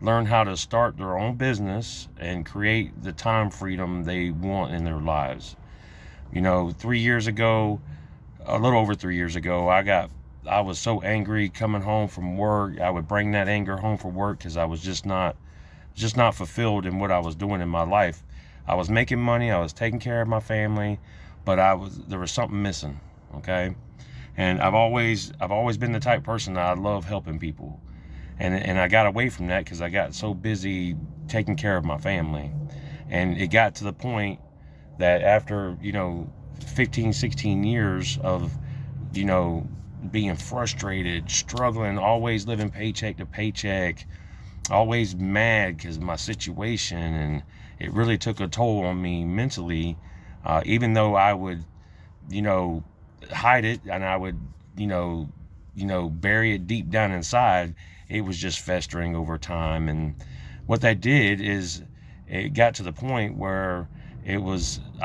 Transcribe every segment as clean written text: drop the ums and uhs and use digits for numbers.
learn how to start their own business and create the time freedom they want in their lives. 3 years ago, a little over 3 years ago, I was so angry coming home from work. I would bring that anger home from work because I was just not fulfilled in what I was doing in my life. I was making money, I was taking care of my family, but there was something missing. Okay. And I've always been the type of person that I love helping people. And I got away from that because I got so busy taking care of my family. And it got to the point that after 15, 16 years of you know being frustrated, struggling, always living paycheck to paycheck, always mad because of my situation, and it really took a toll on me mentally. Even though I would you know hide it, and I would bury it deep down inside, it was just festering over time. And what that did is it got to the point where I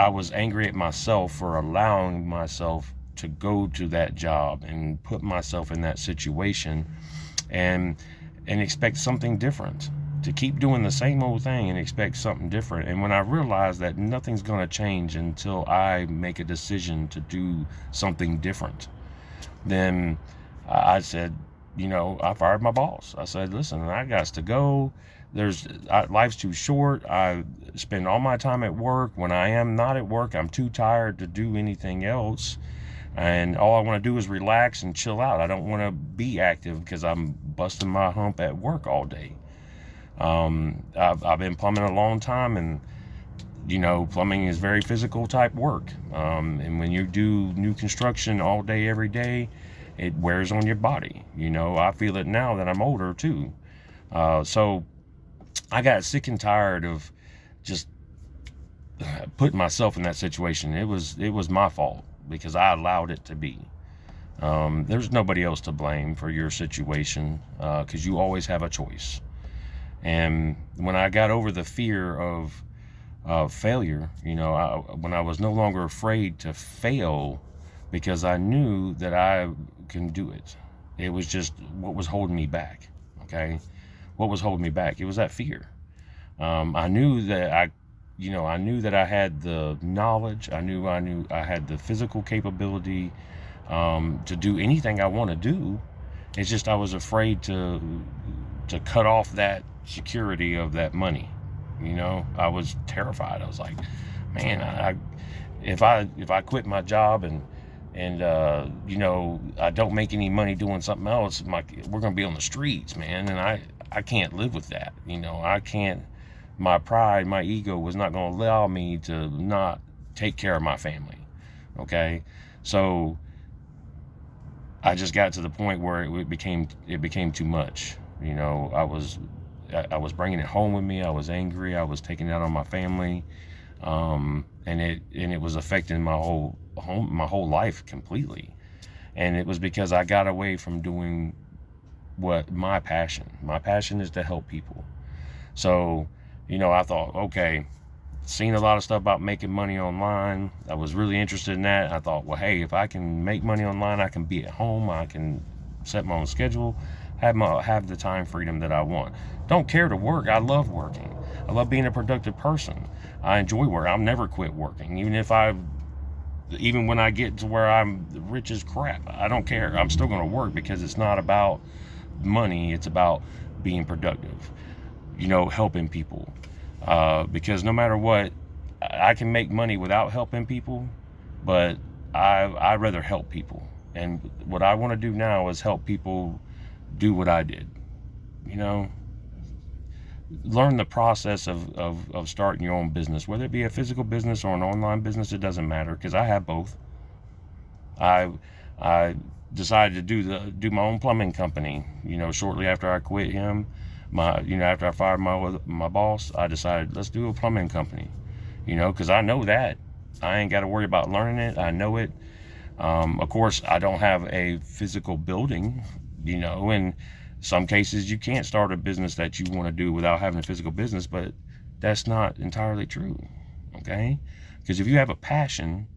was angry at myself for allowing myself to go to that job and put myself in that situation, and expect something different, to keep doing the same old thing and expect something different. And when I realized that nothing's going to change until I make a decision to do something different, then I said, I fired my boss. I said, listen, I got to go. Life's too short. I spend all my time at work. When I am not at work, I'm too tired to do anything else. And all I want to do is relax and chill out. I don't want to be active because I'm busting my hump at work all day. I've been plumbing a long time, and plumbing is very physical type work. And when you do new construction all day, every day, it wears on your body. I feel it now that I'm older too. So I got sick and tired of just putting myself in that situation. It was my fault because I allowed it to be. There's nobody else to blame for your situation, because you always have a choice. And when I got over the fear of failure, when I was no longer afraid to fail because I knew that I can do it, it was just what was holding me back. Okay. What was holding me back? It was that fear. I knew that I had the knowledge. I knew I had the physical capability to do anything I want to do. It's just I was afraid to cut off that security of that money. I was terrified. I was like, man, if I quit my job and I don't make any money doing something else, we're gonna be on the streets, man, and I can't live with that. I can't. My pride, my ego was not going to allow me to not take care of my family. Okay, so I just got to the point where it became too much. I was bringing it home with me. I was angry. I was taking it out on my family, and it was affecting my whole life completely. And it was because I got away from doing what my passion is, to help people. So I thought, okay, seen a lot of stuff about making money online. I was really interested in that. I thought, well, hey, if I can make money online, I can be at home. I can set my own schedule, have the time freedom that I want. Don't care to work. I love working. I love being a productive person. I enjoy work. I'll never quit working, even when I get to where I'm rich as crap. I don't care. I'm still going to work because it's not about money. It's about being productive. Helping people. Because no matter what, I can make money without helping people, but I'd rather help people. And what I want to do now is help people do what I did. Learn the process of starting your own business, whether it be a physical business or an online business. It doesn't matter because I have both. I decided to do my own plumbing company. Shortly after I quit him, after I fired my boss, I decided, let's do a plumbing company. Because I know that I ain't got to worry about learning it. I know it. Of course, I don't have a physical building. In some cases you can't start a business that you want to do without having a physical business, but that's not entirely true. Okay, because if you have a passion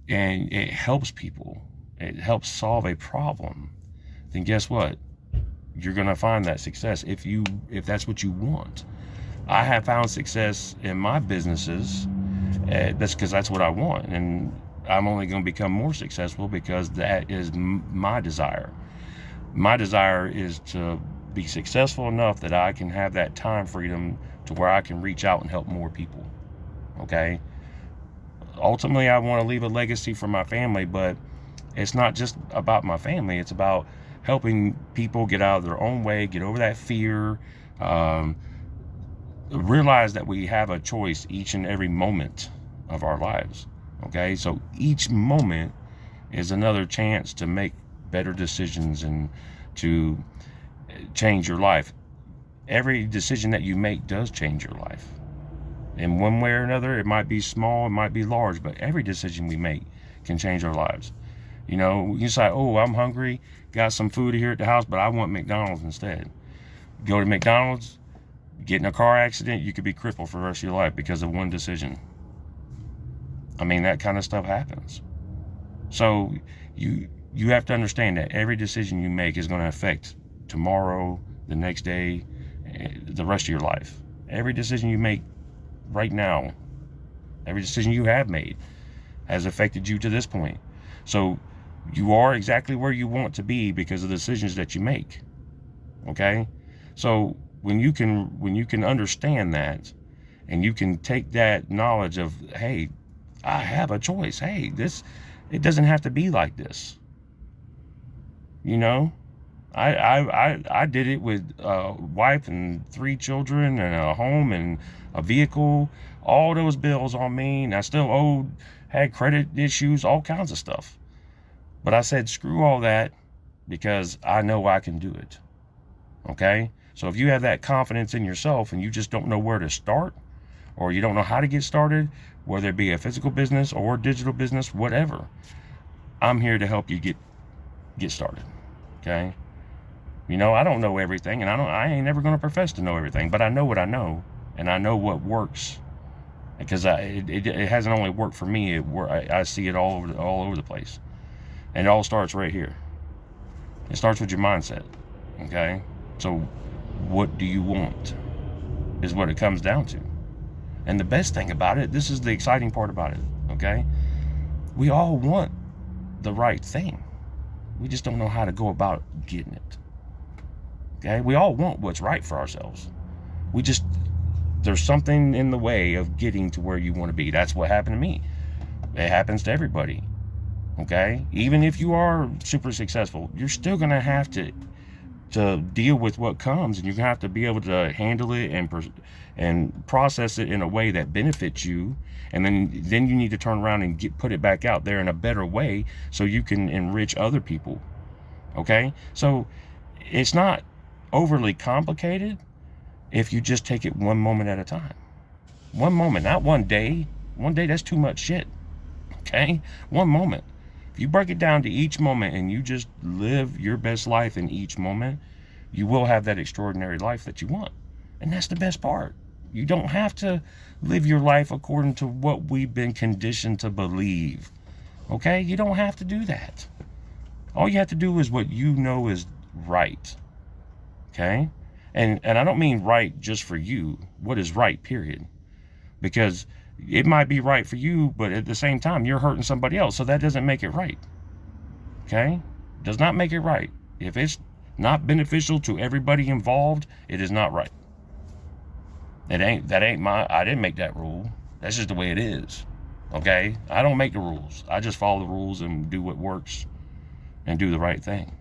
and it helps people, it helps solve a problem, then guess what? you're going to find that success if that's what you want. I have found success in my businesses. That's because that's what I want. And I'm only going to become more successful because that is my desire. My desire is to be successful enough that I can have that time freedom to where I can reach out and help more people. Okay? Ultimately, I want to leave a legacy for my family, but it's not just about my family. It's about helping people get out of their own way, get over that fear, realize that we have a choice each and every moment of our lives. Okay, so each moment is another chance to make better decisions and to change your life. Every decision that you make does change your life in one way or another. It might be small, it might be large, but every decision we make can change our lives. You know, you say, oh, I'm hungry, got some food here at the house, but I want McDonald's instead. Go to McDonald's, get in a car accident, you could be crippled for the rest of your life because of one decision. I mean, that kind of stuff happens. So you have to understand that every decision you make is going to affect tomorrow, the next day, the rest of your life. Every decision you make right now, every decision you have made has affected you to this point. So you are exactly where you want to be because of the decisions that you make. Okay? So when you can understand that, and you can take that knowledge of, hey, I have a choice. Hey, it doesn't have to be like this. You know, I did it with a wife and 3 children and a home and a vehicle, all those bills on me, and I still had credit issues, all kinds of stuff. But I said, screw all that, because I know I can do it. Okay? So if you have that confidence in yourself and you just don't know where to start, or you don't know how to get started, whether it be a physical business or digital business, whatever, I'm here to help you get started. Okay? You know, I don't know everything, and I ain't never going to profess to know everything, but I know what I know, and I know what works, because it hasn't only worked for me. I see it all over the place, and it all starts right here. It starts with your mindset. Okay? So what do you want is what it comes down to. And the best thing about it, this is the exciting part about it, okay? We all want the right thing. We just don't know how to go about getting it. Okay? We all want what's right for ourselves. There's something in the way of getting to where you want to be. That's what happened to me. It happens to everybody. Okay? Even if you are super successful, you're still going to have to deal with what comes, and you're going to have to be able to handle it and process it in a way that benefits you, and then you need to turn around and put it back out there in a better way so you can enrich other people. Okay? So it's not overly complicated if you just take it one moment at a time. One moment, not one day. One day, that's too much shit. Okay? One moment. If you break it down to each moment and you just live your best life in each moment, you will have that extraordinary life that you want. And that's the best part. You don't have to live your life according to what we've been conditioned to believe. Okay? You don't have to do that. All you have to do is what you know is right. Okay? And I don't mean right just for you. What is right, period. Because it might be right for you, but at the same time, you're hurting somebody else. So that doesn't make it right. Okay? Does not make it right. If it's not beneficial to everybody involved, it is not right. I didn't make that rule. That's just the way it is. Okay? I don't make the rules. I just follow the rules and do what works and do the right thing.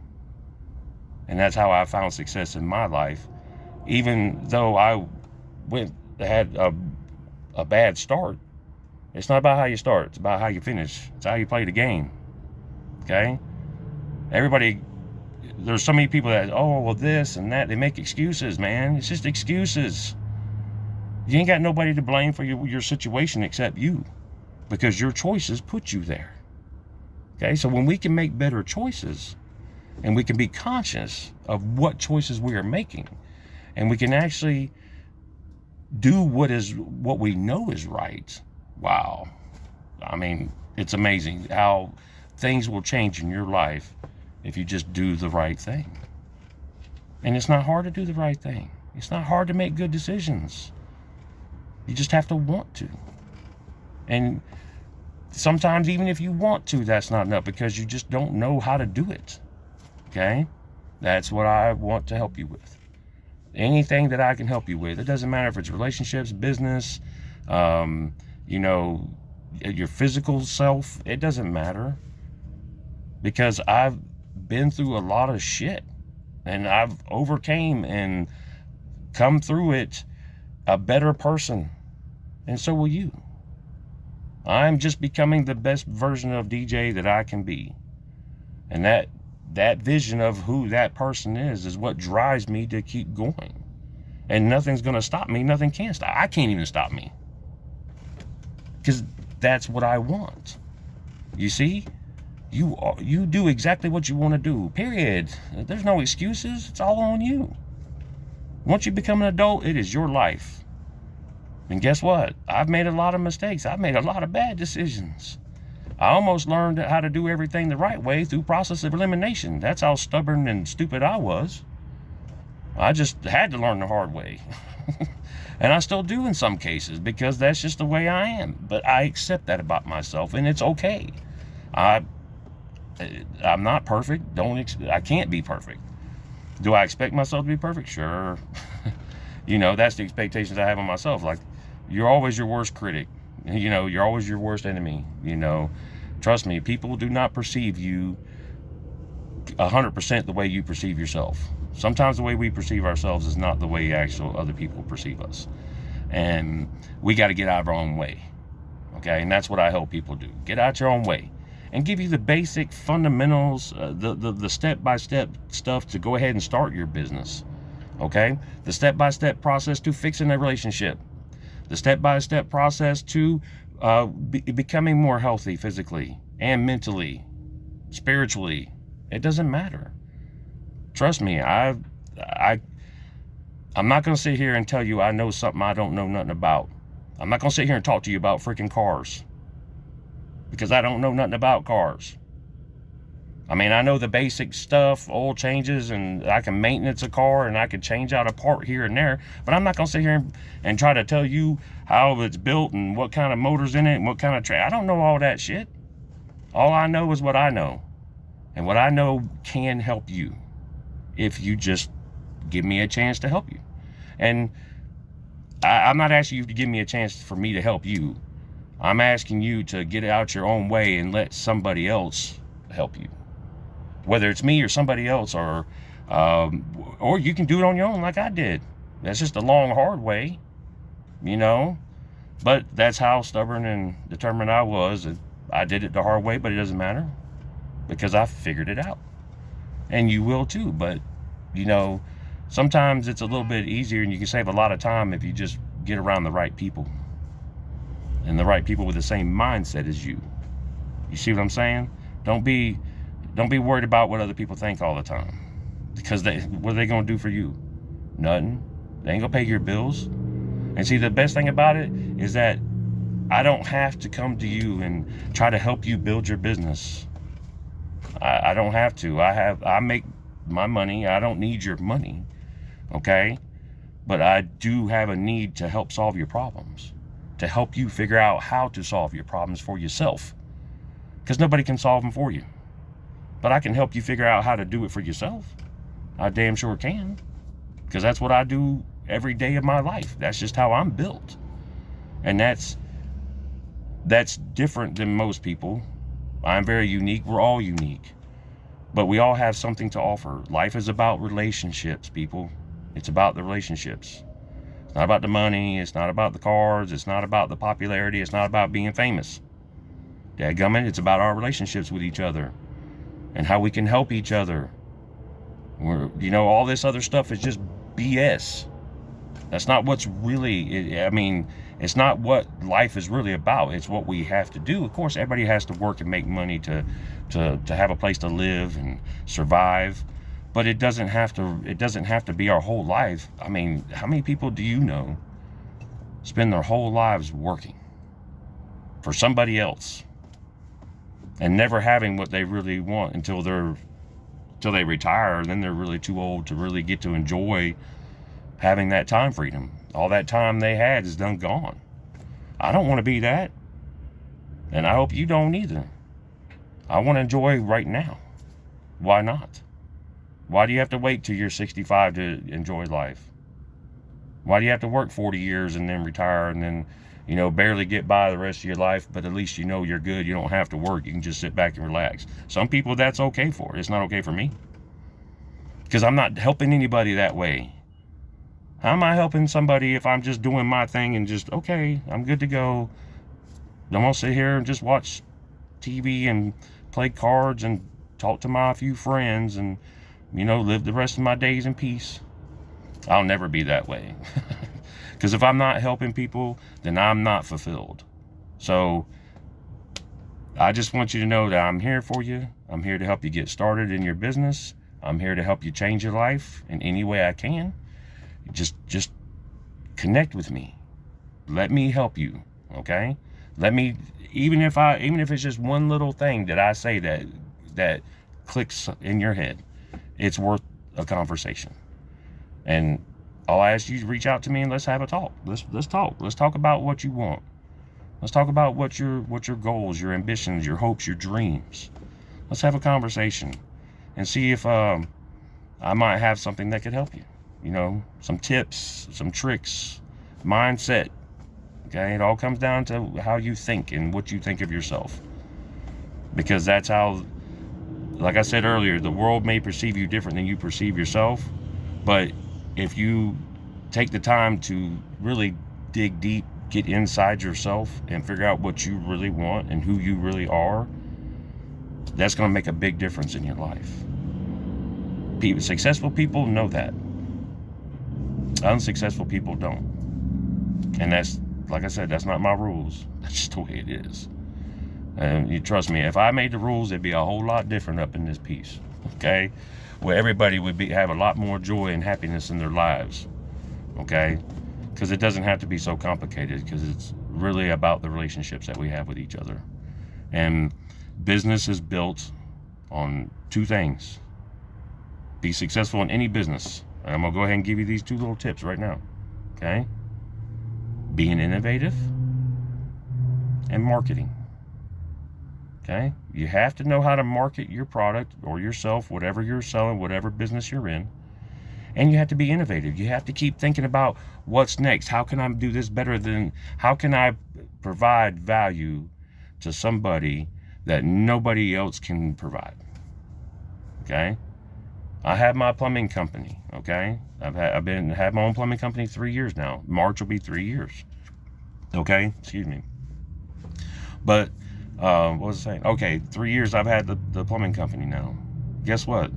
And that's how I found success in my life. Even though I had a bad start, it's not about how you start. It's about how you finish. It's how you play the game. Okay? There's so many people that, oh, well, this and that. They make excuses, man. It's just excuses. You ain't got nobody to blame for your situation except you, because your choices put you there. Okay? So when we can make better choices, and we can be conscious of what choices we are making, and we can actually do what we know is right. Wow. I mean, it's amazing how things will change in your life if you just do the right thing. And it's not hard to do the right thing. It's not hard to make good decisions. You just have to want to. And sometimes even if you want to, that's not enough because you just don't know how to do it. Okay? That's what I want to help you with. Anything that I can help you with. It doesn't matter if it's relationships, business, your physical self. It doesn't matter. Because I've been through a lot of shit. And I've overcame and come through it a better person. And so will you. I'm just becoming the best version of DJ that I can be. And that vision of who that person is what drives me to keep going. And nothing's going to stop me. Nothing can stop. I can't even stop me. Because that's what I want. You see? You do exactly what you want to do. Period. There's no excuses. It's all on you. Once you become an adult, it is your life. And guess what? I've made a lot of mistakes. I've made a lot of bad decisions. I almost learned how to do everything the right way through process of elimination. That's how stubborn and stupid I was. I just had to learn the hard way. And I still do in some cases because that's just the way I am. But I accept that about myself and it's okay. I'm not perfect. I can't be perfect. Do I expect myself to be perfect? Sure. That's the expectations I have on myself. Like, you're always your worst critic. You're always your worst enemy. Trust me, people do not perceive you 100% the way you perceive yourself. Sometimes the way we perceive ourselves is not the way actual other people perceive us. And we got to get out of our own way. Okay? And that's what I help people do. Get out your own way. And give you the basic fundamentals, the step-by-step stuff to go ahead and start your business. Okay? The step-by-step process to fixing a relationship. The step-by-step process to becoming more healthy physically and mentally, spiritually. It doesn't matter. Trust me, I'm not going to sit here and tell you I know something I don't know nothing about. I'm not going to sit here and talk to you about freaking cars. Because I don't know nothing about cars. I mean, I know the basic stuff, oil changes, and I can maintenance a car, and I can change out a part here and there, but I'm not going to sit here and try to tell you how it's built and what kind of motor's in it and what kind of I don't know all that shit. All I know is what I know. And what I know can help you if you just give me a chance to help you. And I'm not asking you to give me a chance for me to help you. I'm asking you to get out your own way and let somebody else help you. Whether it's me or somebody else, or you can do it on your own like I did. That's just a long, hard way, But that's how stubborn and determined I was. I did it the hard way, but it doesn't matter because I figured it out. And you will too, but, sometimes it's a little bit easier and you can save a lot of time if you just get around the right people. And the right people with the same mindset as you. You see what I'm saying? Don't be worried about what other people think all the time. Because what are they going to do for you? Nothing. They ain't going to pay your bills. And see, the best thing about it is that I don't have to come to you and try to help you build your business. I don't have to. I make my money. I don't need your money. Okay? But I do have a need to help solve your problems. To help you figure out how to solve your problems for yourself. Because nobody can solve them for you. But I can help you figure out how to do it for yourself. I damn sure can. Because that's what I do every day of my life. That's just how I'm built. And that's different than most people. I'm very unique. We're all unique. But we all have something to offer. Life is about relationships, people. It's about the relationships. It's not about the money. It's not about the cars. It's not about the popularity. It's not about being famous. Dadgummit, it's about our relationships with each other and how we can help each other. All this other stuff is just BS. That's not what's really, it's not what life is really about. It's what we have to do. Of course, everybody has to work and make money to have a place to live and survive. But it doesn't have to be our whole life. I mean, how many people do you know spend their whole lives working for somebody else and never having what they really want until they're till they retire. Then they're really too old to really get to enjoy having that time freedom. All that time they had is done gone. I don't want to be that. And I hope you don't either. I want to enjoy right now. Why not? Why do you have to wait till you're 65 to enjoy life? Why do you have to work 40 years and then retire and then, barely get by the rest of your life, but at least you're good. You don't have to work. You can just sit back and relax. Some people, that's okay for. It's not okay for me. Because I'm not helping anybody that way. How am I helping somebody if I'm just doing my thing and just, okay, I'm good to go. I'm going to sit here and just watch TV and play cards and talk to my few friends and, live the rest of my days in peace. I'll never be that way. Because if I'm not helping people, then I'm not fulfilled. So I just want you to know that I'm here for you. I'm here to help you get started in your business. I'm here to help you change your life in any way I can. Just connect with me. Let me help you, okay? Let me, even if it's just one little thing that I say that clicks in your head, it's worth a conversation. And I'll ask you to reach out to me and let's have a talk. Let's talk. Let's talk about what you want. Let's talk about what your goals, your ambitions, your hopes, your dreams. Let's have a conversation and see if I might have something that could help you. Some tips, some tricks, mindset. Okay, it all comes down to how you think and what you think of yourself. Because that's how, like I said earlier, the world may perceive you different than you perceive yourself. But if you take the time to really dig deep, get inside yourself and figure out what you really want and who you really are, that's going to make a big difference in your life. Successful people know that. Unsuccessful people don't. And that's, like I said, that's not my rules. That's just the way it is. And you trust me, if I made the rules, it'd be a whole lot different up in this piece. Okay? Where everybody would have a lot more joy and happiness in their lives. Okay? Because it doesn't have to be so complicated, because it's really about the relationships that we have with each other. And business is built on two things. Be successful in any business. And I'm going to go ahead and give you these two little tips right now. Okay? Being innovative and marketing. Okay? You have to know how to market your product or yourself, whatever you're selling, whatever business you're in. And you have to be innovative. You have to keep thinking about what's next. How can I do this better than, how can I provide value to somebody that nobody else can provide? Okay? I have my plumbing company, okay? I've had my own plumbing company 3 years now. March will be 3 years. Okay? Excuse me. But, what was I saying? Okay, 3 years I've had the plumbing company now. Guess what?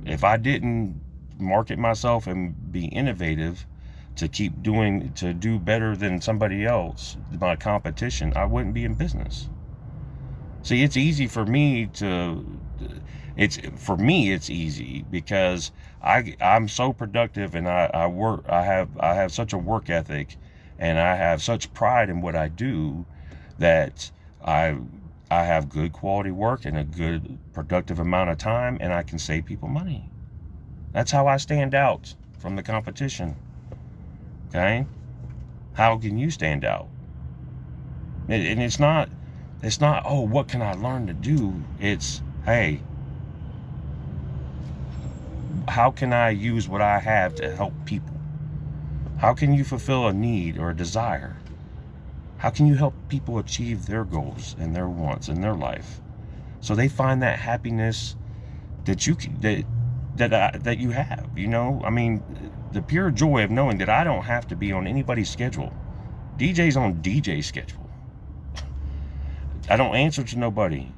If I didn't market myself and be innovative to do better than somebody else, my competition, I wouldn't be in business. See, it's easy for me it's easy because I'm so productive, and I have such a work ethic, and I have such pride in what I do, that I have good quality work and a good productive amount of time, and I can save people money. That's how I stand out from the competition. Okay? How can you stand out? And it's not, oh, what can I learn to do? It's, hey, how can I use what I have to help people? How can you fulfill a need or a desire? How can you help people achieve their goals and their wants in their life, so they find that happiness that you have? I mean, the pure joy of knowing that I don't have to be on anybody's schedule. DJ's on DJ's schedule. I don't answer to nobody.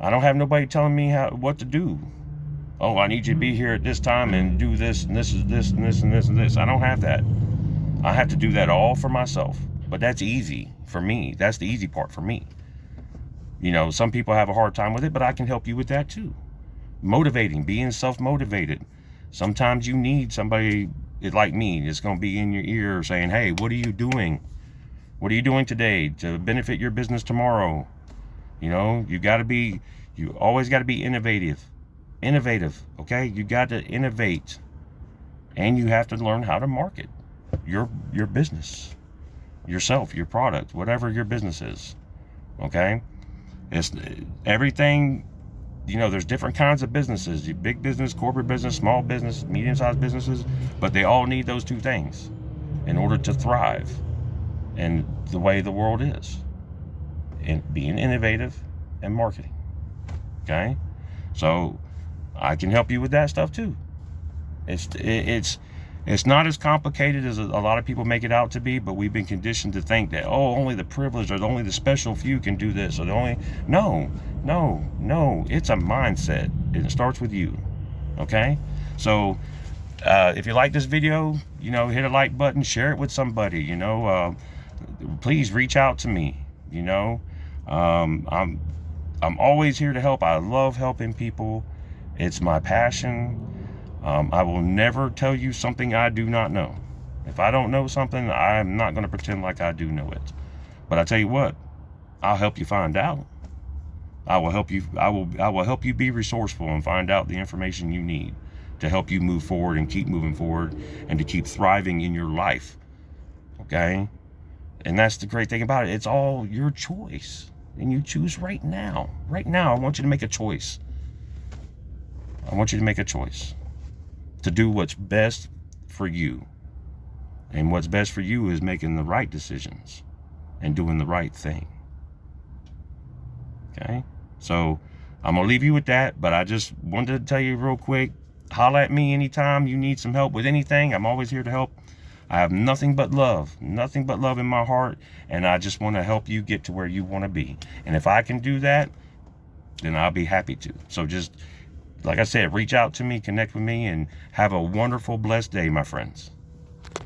I don't have nobody telling me what to do. Oh, I need you to be here at this time and do this, and this is this and this and this and this. I don't have that. I have to do that all for myself. But that's easy for me. That's the easy part for me. Some people have a hard time with it, but I can help you with that too. Motivating, being self-motivated. Sometimes you need somebody like me that's going to be in your ear saying, hey, what are you doing? What are you doing today to benefit your business tomorrow? You always got to be innovative. Innovative, okay? You got to innovate, and you have to learn how to market your business, yourself, your product, whatever your business is, okay? It's everything. You know, there's different kinds of businesses: big business, corporate business, small business, medium-sized businesses, but they all need those two things in order to thrive in the way the world is, and being innovative and marketing. Okay, so I can help you with that stuff too. It's not as complicated as a lot of people make it out to be, but we've been conditioned to think that, oh, only the privileged or only the special few can do this, or no, it's a mindset. It starts with you. Okay, so if you like this video, you know, hit a like button, share it with somebody. You know, please reach out to me. You know, I'm always here to help. I love helping people. It's my passion. I will never tell you something I do not know. If I don't know something, I'm not going to pretend like I do know it. But I tell you what, I'll help you find out. I will help you. I will help you be resourceful and find out the information you need to help you move forward and keep moving forward and to keep thriving in your life. Okay? And that's the great thing about it. It's all your choice. And you choose right now. Right now, I want you to make a choice. I want you to make a choice to do what's best for you. And what's best for you is making the right decisions and doing the right thing. Okay? So I'm going to leave you with that, but I just wanted to tell you real quick, holla at me anytime you need some help with anything. I'm always here to help. I have nothing but love in my heart, and I just want to help you get to where you want to be. And if I can do that, then I'll be happy to. So just, like I said, reach out to me, connect with me, and have a wonderful, blessed day, my friends.